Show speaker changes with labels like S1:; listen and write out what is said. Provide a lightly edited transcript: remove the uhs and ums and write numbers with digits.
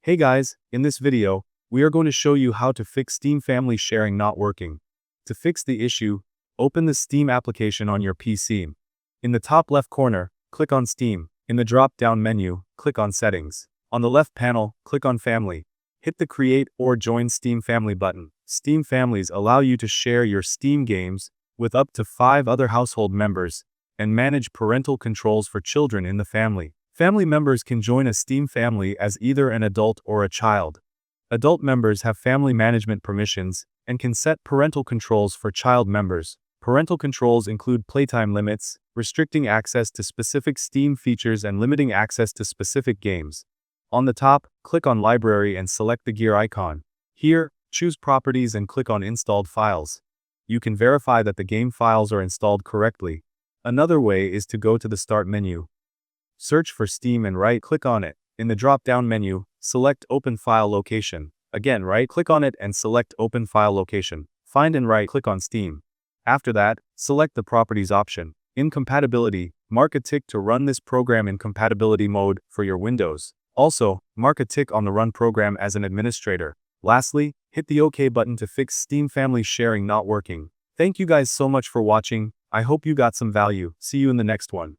S1: Hey guys, in this video, we are going to show you how to fix Steam Family Sharing not working. To fix the issue, open the Steam application on your PC. In the top left corner, click on Steam. In the drop-down menu, click on Settings. On the left panel, click on Family. Hit the Create or Join Steam Family button. Steam families allow you to share your Steam games with up to 5 other household members and manage parental controls for children in the family. Family members can join a Steam family as either an adult or a child. Adult members have family management permissions and can set parental controls for child members. Parental controls include playtime limits, restricting access to specific Steam features and limiting access to specific games. On the top, click on Library and select the gear icon. Here, choose Properties and click on Installed Files. You can verify that the game files are installed correctly. Another way is to go to the Start menu. Search for Steam and right-click on it. In the drop-down menu, select Open File Location. Again, right-click on it and select Open File Location. Find and right-click on Steam. After that, select the Properties option. In Compatibility, mark a tick to run this program in compatibility mode for your Windows. Also, mark a tick on the Run program as an administrator. Lastly, hit the OK button to fix Steam Family Sharing not working. Thank you guys so much for watching. I hope you got some value. See you in the next one.